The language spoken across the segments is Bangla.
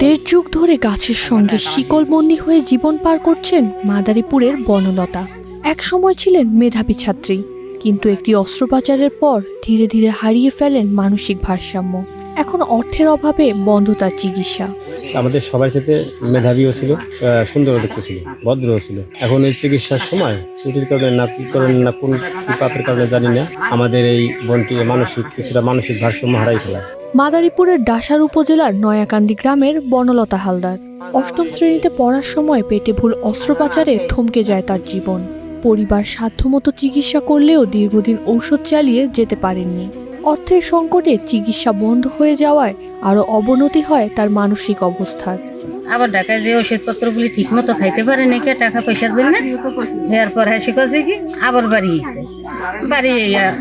দেড় যুগ ধরে গাছের সঙ্গে শিকলবন্দি হয়ে জীবন পার করছেন মাদারীপুরের বনলতা। এক সময় ছিলেন মেধাবী ছাত্রী, কিন্তু একটি অস্ত্রোপচারের পর ধীরে ধীরে হারিয়ে ফেলেন মানসিক ভারসাম্য। এখন অর্থের অভাবে বন্ধ তার চিকিৎসা। আমাদের সবাই সাথে মেধাবীও ছিল, সুন্দর দেখতে ছিল, ভদ্রও ছিল। এখন এই চিকিৎসার সময় ত্রুটির কারণে না কি করেন না কোন পাপের কারণে জানি না, আমাদের এই বোনটি কিছুটা মানসিক ভারসাম্য হারাই ফেলায়। মাদারীপুরের ডাসার উপজেলার নয়াকান্দি গ্রামের বনলতা হালদার। অষ্টম শ্রেণীতে পড়ার সময় পেটে ভুল অস্ত্রোপচারে থমকে যায় তার জীবন। পরিবার সাধ্যমতো চিকিৎসা করলেও দীর্ঘদিন ঔষধ চালিয়ে যেতে পারেননি। অর্থের সংকটে চিকিৎসা বন্ধ হয়ে যাওয়ায় আরো অবনতি হয় তার মানসিক অবস্থার। আবার ঢাকায় যে ওষুধপত্রগুলি ঠিক মতো খাইতে পারে নাকি টাকা পয়সার জন্য, এর পর হাসি কাছে কি আবার বাড়ি গেছে। বাড়ি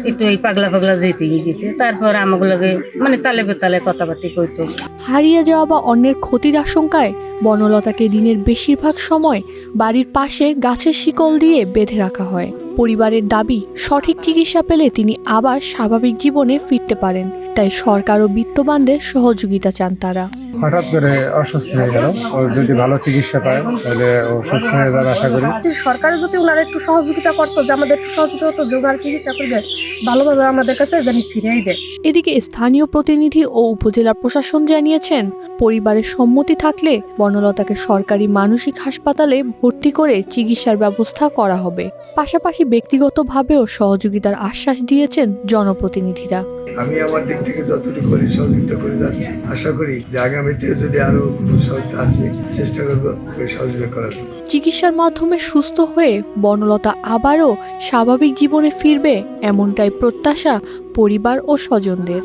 একটু এই পাগলা পাগলা যেতে গেছে। তারপর আমাগুলোকে মানে তালে বেতালে কথাবার্তা কইতো। হারিয়ে যাওয়া বা অন্যের ক্ষতির আশঙ্কায় বনলতাকে দিনের বেশিরভাগ সময় বাড়ির পাশে গাছের শিকল দিয়ে বেঁধে রাখা হয়। পরিবারের দাবি, সঠিক চিকিৎসা পেলে তিনি আবার স্বাভাবিক জীবনে ফিরতে পারেন। তাই সরকার ও বিত্তবানদের সহযোগিতা চান তারা। হঠাৎ করে অসুস্থ হয়ে গেল, ও যদি ভালো চিকিৎসা পায় তাহলে ও সুস্থ হয়ে যাবে আশা করি। সরকার যদি ওনারা একটু সহযোগিতা করতো, যে আমাদের একটু সহযোগিতা হতো, যে ওনারা চিকিৎসা করবে ভালোভাবে আমাদের কাছে জানি ফিরিয়ে দেয়। এদিকে স্থানীয় প্রতিনিধি ও উপজেলা প্রশাসন জানিয়েছেন, পরিবারের সম্মতি থাকলে বনলতাকে সরকারি মানসিক হাসপাতালে ভর্তি করে চিকিৎসার ব্যবস্থা করা হবে। পাশাপাশি ব্যক্তিগতভাবেও সহযোগিতার আশ্বাস দিয়েছেন জনপ্রতিনিধিরা। আমি আমার দিক থেকে যতটুকু করি সহযোগিতা করে যাচ্ছি। আশা করি যে আগামীতে যদি আরো কোনো সহযোগিতা আসে, চেষ্টা করবো সহযোগিতা করার জন্য। চিকিৎসার মাধ্যমে সুস্থ হয়ে বনলতা আবারও স্বাভাবিক জীবনে ফিরবে, এমনটাই প্রত্যাশা পরিবার ও স্বজনদের।